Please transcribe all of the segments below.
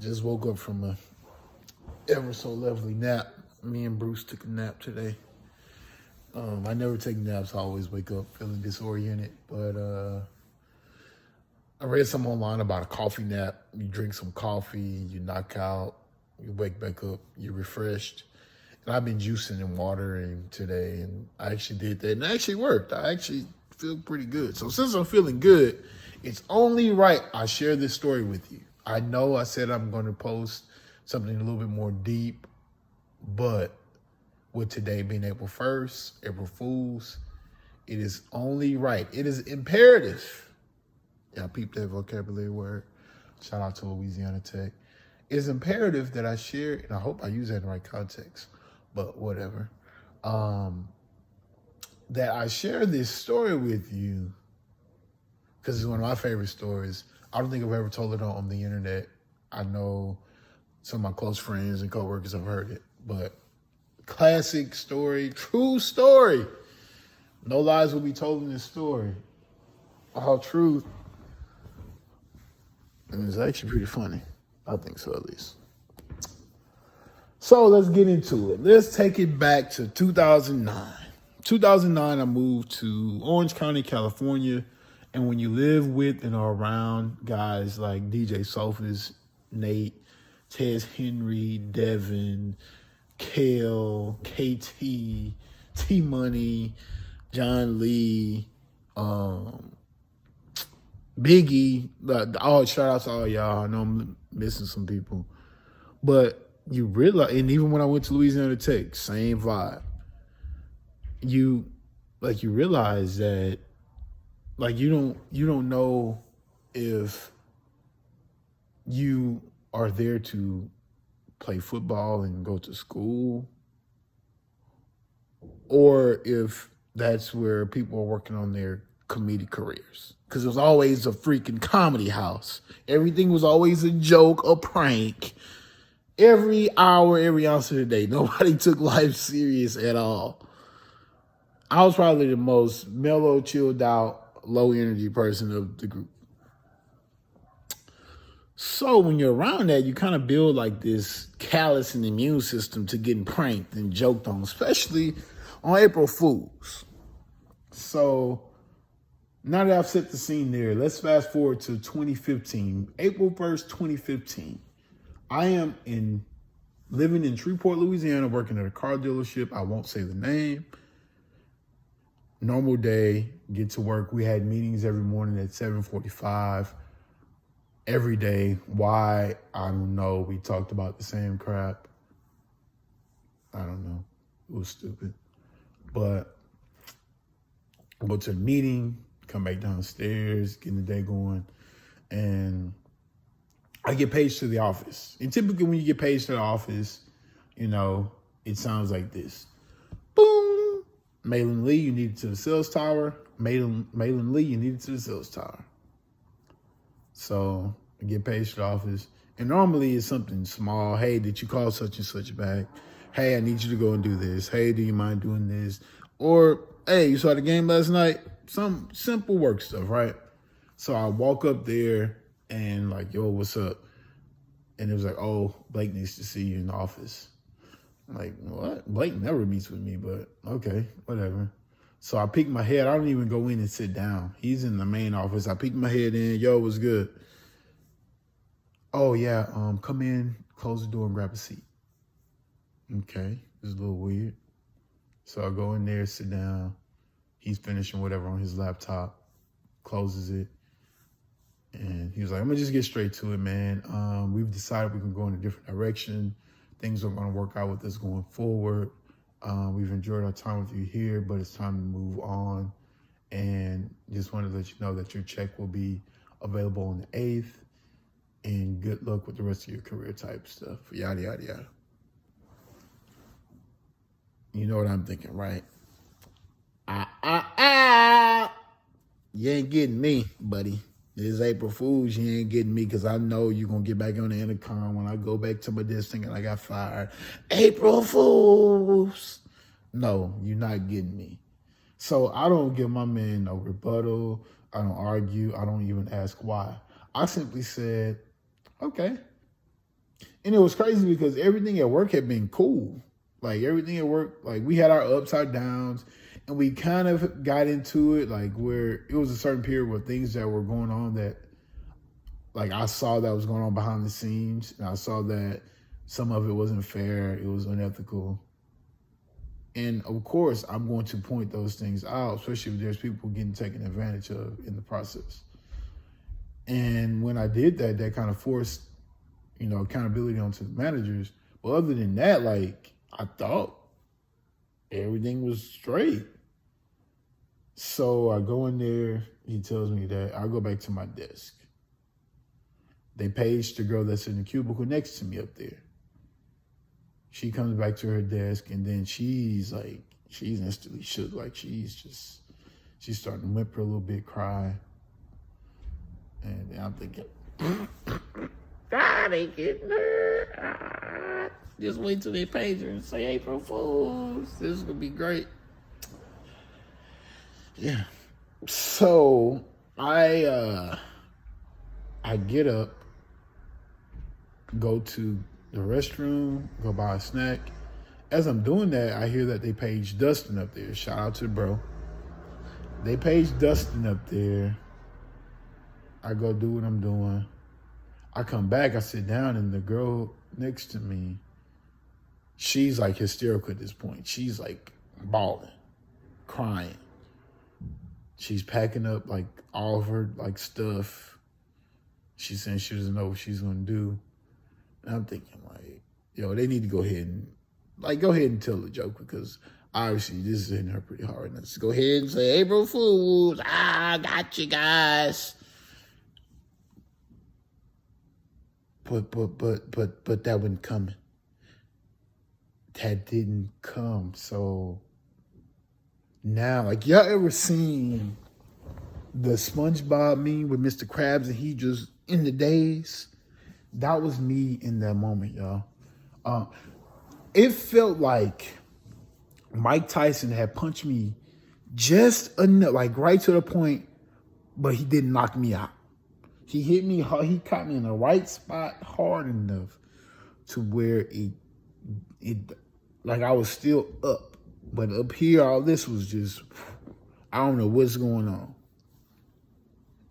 Just woke up from a ever so lovely nap. Me and Bruce took a nap today. I never take naps. I always wake up feeling disoriented. But I read something online about a coffee nap. You drink some coffee, you knock out, you wake back up, you're refreshed. And I've been juicing and watering today, and I actually did that, and it actually worked. I actually feel pretty good. So since I'm feeling good, it's only right I share this story with you. I know I said I'm going to post something a little bit more deep, but with today being April 1st, April Fool's, it is only right. It is imperative. Y'all peep that vocabulary word. Shout out to Louisiana Tech. It is imperative that I share, and I hope I use that in the right context, but whatever. That I share this story with you because it's one of my favorite stories. I don't think I've ever told it on the internet. I know some of my close friends and coworkers have heard it, but classic story, true story. No lies will be told in this story. All truth. And it's actually pretty funny. I think so, at least. So let's get into it. Let's take it back to 2009. 2009, I moved to Orange County, California. And when you live with and are around guys like DJ Sophus, Nate, Tez Henry, Devin, Kale, KT, T-Money, John Lee, Biggie, shout out to all y'all. I know I'm missing some people. But you realize, and even when I went to Louisiana Tech, same vibe. You realize that, you don't know if you are there to play football and go to school, or if that's where people are working on their comedic careers. Because it was always a freaking comedy house. Everything was always a joke, a prank. Every hour, every ounce of the day. Nobody took life serious at all. I was probably the most mellow, chilled out, low energy person of the group. So when you're around that, you kind of build like this callous and immune system to getting pranked and joked on, especially on April Fool's. So now that I've set the scene there, let's fast forward to 2015, April 1st, 2015. I am living in Shreveport, Louisiana, working at a car dealership. I won't say the name. Normal day, get to work. We had meetings every morning at 7:45. Every day. Why? I don't know. We talked about the same crap. I don't know. It was stupid. But I go to the meeting, come back downstairs, getting the day going, and I get paged to the office. And typically when you get paged to the office, it sounds like this. Boom. Malon Lee, you need it to the sales tower. Malon Lee, you need it to the sales tower. So I get paged to the office. And normally it's something small. Hey, did you call such and such back? Hey, I need you to go and do this. Hey, do you mind doing this? Or, hey, you saw the game last night? Some simple work stuff, right? So I walk up there and yo, what's up? And it was like, oh, Blake needs to see you in the office. I'm like, what? Blake never meets with me, but okay, whatever. So I peek my head. I don't even go in and sit down. He's in the main office. I peek my head in. Yo, what's good? Oh, yeah, come in, close the door, and grab a seat. Okay, it's a little weird. So I go in there, sit down. He's finishing whatever on his laptop, closes it. And he was like, I'm going to just get straight to it, man. We've decided we can go in a different direction. Things are going to work out with us going forward. We've enjoyed our time with you here, but it's time to move on. And just wanted to let you know that your check will be available on the 8th. And good luck with the rest of your career type stuff. Yada, yada, yada. You know what I'm thinking, right? You ain't getting me, buddy. It's April Fool's. You ain't getting me because I know you're going to get back on the intercom when I go back to my desk thinking I got fired. April Fool's. No, you're not getting me. So I don't give my man no rebuttal. I don't argue. I don't even ask why. I simply said, okay, And it was crazy because everything at work had been cool. Like everything at work, like we had our upside downs and we kind of got into it, like where it was a certain period where things that were going on that like I saw that was going on behind the scenes, and I saw that some of it wasn't fair, it was unethical. And of course, I'm going to point those things out, especially if there's people getting taken advantage of in the process. And when I did that, that kind of forced, accountability onto the managers. But other than that, like, I thought everything was straight. So I go in there, he tells me that I go back to my desk. They paged the girl that's in the cubicle next to me up there. She comes back to her desk, and then she's instantly shook. Like she's starting to whimper a little bit, cry. And I'm thinking, God, they getting her. Just wait till they page her and say April Fools. This is gonna be great. Yeah. So I get up, go to the restroom, go buy a snack. As I'm doing that, I hear that they paged Dustin up there. Shout out to the bro. They paged Dustin up there. I go do what I'm doing. I come back, I sit down, and the girl next to me, she's like hysterical at this point. She's like bawling, crying. She's packing up like all of her like stuff. She's saying she doesn't know what she's gonna do. And I'm thinking like, they need to go ahead and tell the joke, because obviously this is hitting her pretty hard. Let's go ahead and say April Fools. Got you guys. But that wasn't coming. That didn't come. So now, like, y'all ever seen the SpongeBob meme with Mr. Krabs and he just in the daze? That was me in that moment, y'all. It felt like Mike Tyson had punched me just enough, like right to the point, but he didn't knock me out. He hit me hard. He caught me in the right spot hard enough to where it like I was still up. But up here, all this was just, I don't know what's going on.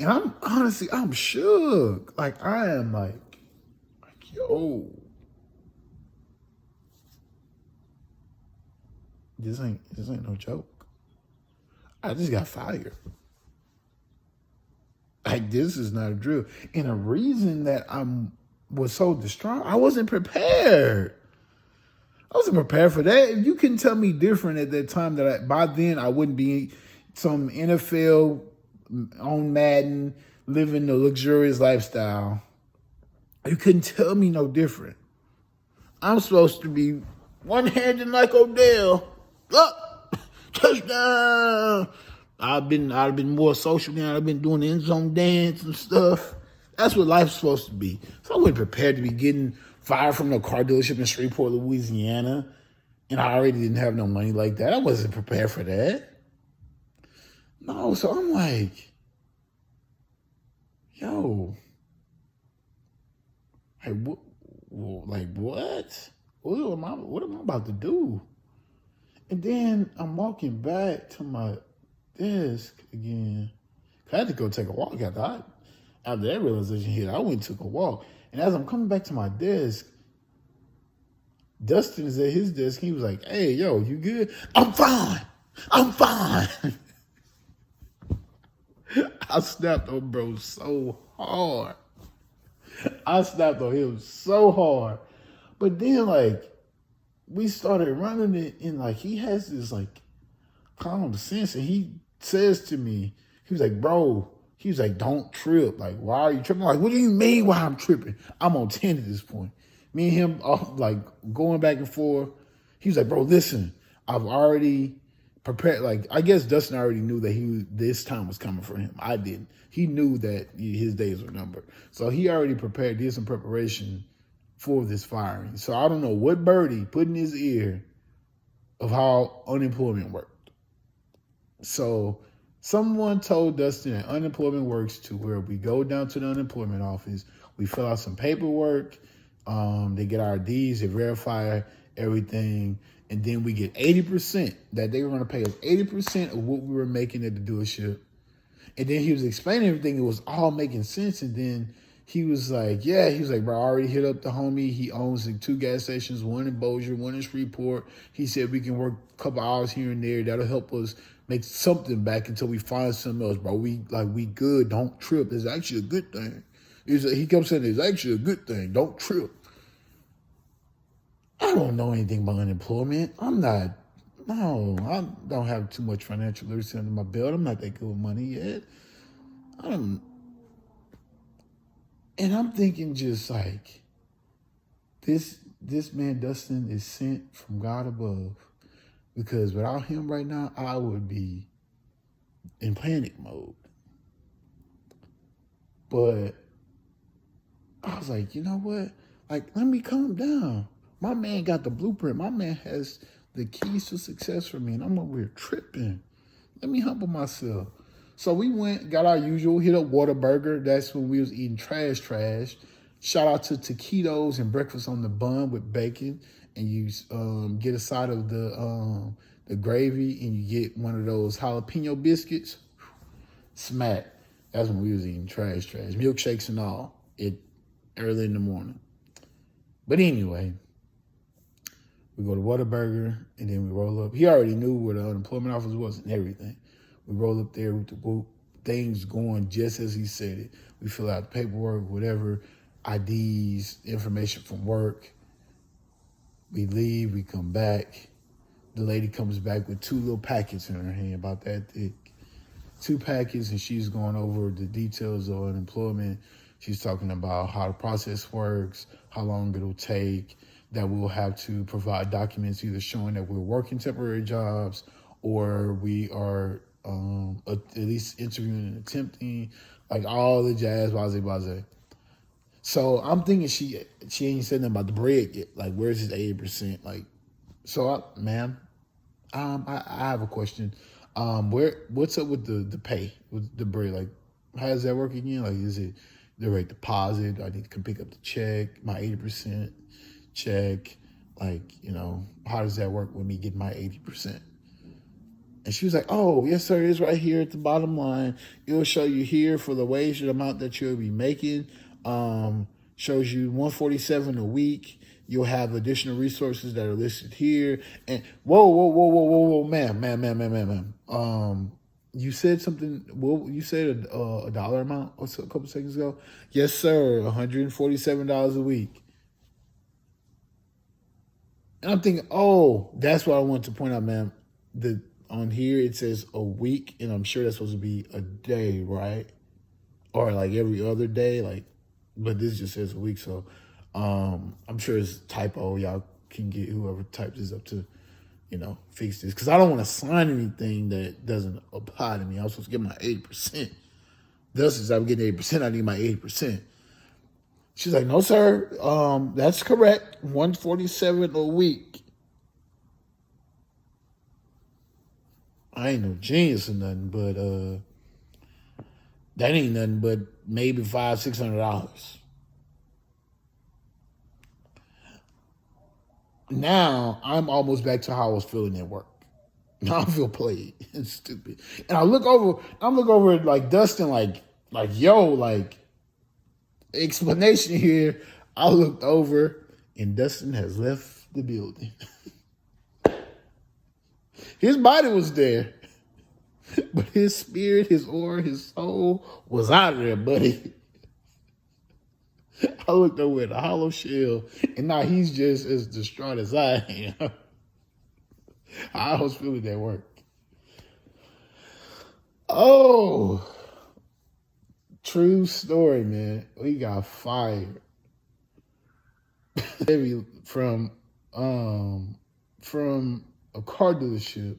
And I'm shook. Like, I am like, yo, this ain't no joke. I just got fired. Like, this is not a drill. And the reason that was so distraught, I wasn't prepared. I wasn't prepared for that. If you couldn't tell me different at that time, that by then I wouldn't be some NFL on Madden, living the luxurious lifestyle. You couldn't tell me no different. I'm supposed to be one-handed like Odell. Up, touchdown. I've been more social now. I've been doing the end zone dance and stuff. That's what life's supposed to be. So I wasn't prepared to be getting fired from the car dealership in Shreveport, Louisiana, and I already didn't have no money like that. I wasn't prepared for that. No, so I'm like, yo, hey, what? What am I about to do? And then I'm walking back to my desk again. I had to go take a walk after that realization hit. I went and took a walk. And as I'm coming back to my desk, Dustin is at his desk. He was like, hey, yo, you good? I'm fine. I snapped on bro so hard. I snapped on him so hard. But then, like, we started running it, and, like, he has this, like, common sense, and he says to me, he was like, bro, he was like, don't trip. Like, why are you tripping? I'm like, what do you mean why I'm tripping? I'm on 10 at this point. Me and him, like, going back and forth. He was like, bro, listen, I've already prepared. Like, I guess Dustin already knew that this time was coming for him. I didn't. He knew that his days were numbered. So he already did some preparation for this firing. So I don't know what birdie put in his ear of how unemployment worked. So someone told Dustin that unemployment works to where we go down to the unemployment office, we fill out some paperwork, They get our IDs, they verify everything, and then we get 80%. That they were going to pay us 80% of what we were making at the dealership. And then he was explaining everything. It was all making sense. And then he was like, yeah, he was like, bro, I already hit up the homie. He owns like 2 gas stations, one in Bossier, one in Shreveport. He said we can work a couple hours here and there. That'll help us make something back until we find something else, bro. We good. Don't trip. It's actually a good thing. He kept saying it's actually a good thing. Don't trip. I don't know anything about unemployment. I don't have too much financial literacy under my belt. I'm not that good with money yet. And I'm thinking just like, this man Dustin is sent from God above, because without him right now, I would be in panic mode. But I was like, you know what? Like, let me calm down. My man got the blueprint. My man has the keys to success for me, and I'm over here tripping. Let me humble myself. So we went, got our usual, hit up Whataburger. That's when we was eating trash. Shout out to taquitos and breakfast on the bun with bacon, and you get a side of the gravy, and you get one of those jalapeno biscuits. Smack. That's when we was eating trash. Milkshakes and all. Early in the morning. But anyway, we go to Whataburger, and then we roll up. He already knew where the unemployment office was and everything. We roll up there with the things going just as he said it. We fill out the paperwork, whatever, IDs, information from work. We leave, we come back. The lady comes back with 2 little packets in her hand, about that thick. 2 packets, and she's going over the details of unemployment. She's talking about how the process works, how long it'll take, that we'll have to provide documents either showing that we're working temporary jobs or we are at least interviewing and attempting, like all the jazz, blase. So I'm thinking she ain't said nothing about the bread yet. Like, where's his 80%? Like, so ma'am, I have a question. What's up with the pay, with the bread? Like, how does that work again? Like, is it direct deposit? Do I need to come pick up the check, my 80% check? Like, how does that work with me getting my 80%? And she was like, oh, yes, sir, it's right here at the bottom line. It'll show you here for the wage amount that you'll be making. Shows you $147 a week. You'll have additional resources that are listed here. And whoa, ma'am. You said something. Well, you said a dollar amount a couple seconds ago. Yes, sir, $147 a week. And I'm thinking, oh, that's what I want to point out, ma'am. On here it says a week, and I'm sure that's supposed to be a day, right? Or like every other day, but this just says a week. So I'm sure it's a typo. Y'all can get whoever typed this up to, fix this. Because I don't want to sign anything that doesn't apply to me. I was supposed to get my 80%. Thus, since I'm getting 80%, I need my 80%. She's like, no, sir, that's correct. $147 a week. I ain't no genius or nothing, but that ain't nothing but maybe $500-$600. Now I'm almost back to how I was feeling at work. Now I feel played and stupid. And I'm look over at like Dustin, like explanation here. I looked over and Dustin has left the building. His body was there, but his spirit, his aura, his soul was out of there, buddy. I looked over at the hollow shell, and now he's just as distraught as I am. I was feeling that work. Oh, true story, man. We got fired from a car dealership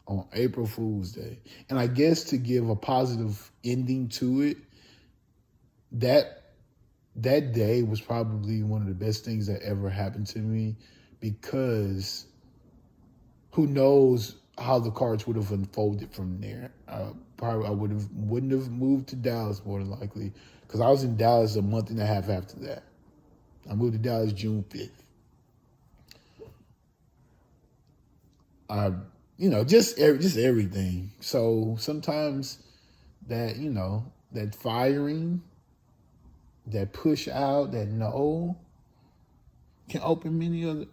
on April Fool's Day. And I guess to give a positive ending to it, that day was probably one of the best things that ever happened to me, because who knows how the cards would have unfolded from there. I wouldn't have moved to Dallas more than likely, because I was in Dallas a month and a half after that. I moved to Dallas June 5th. I, just everything. So sometimes that, that firing, that push out, that no can open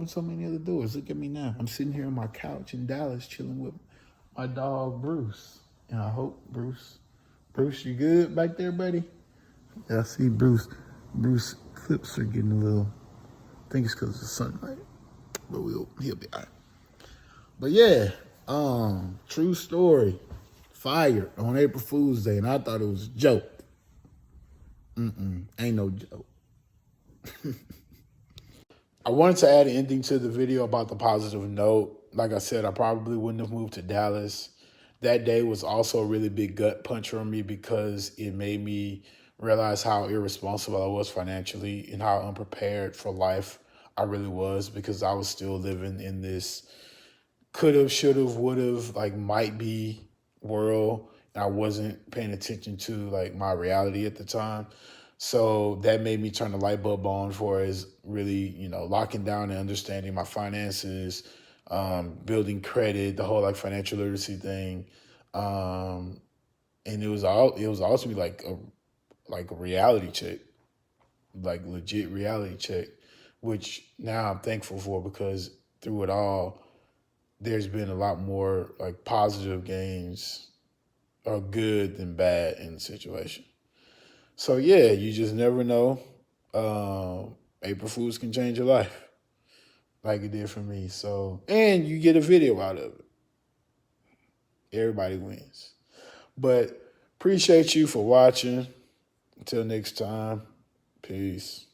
so many other doors. Look at me now. I'm sitting here on my couch in Dallas chilling with my dog Bruce. And I hope Bruce, you good back there, buddy? Yeah, I see Bruce. Bruce clips are getting a little, I think it's because of the sunlight. But he'll be all right. But yeah, true story. Fired on April Fool's Day, and I thought it was a joke. Ain't no joke. I wanted to add an ending to the video about the positive note. Like I said, I probably wouldn't have moved to Dallas. That day was also a really big gut puncher on me because it made me realize how irresponsible I was financially and how unprepared for life I really was, because I was still living in this could have, should have, would have, like might be world. And I wasn't paying attention to like my reality at the time. So that made me turn the light bulb on for as really, locking down and understanding my finances, building credit, the whole like financial literacy thing. And it was also like a reality check, like legit reality check, which now I'm thankful for, because through it all, there's been a lot more like positive gains or good than bad in the situation. So yeah, you just never know. April Fools can change your life like it did for me. So, and you get a video out of it. Everybody wins. But appreciate you for watching. Until next time, peace.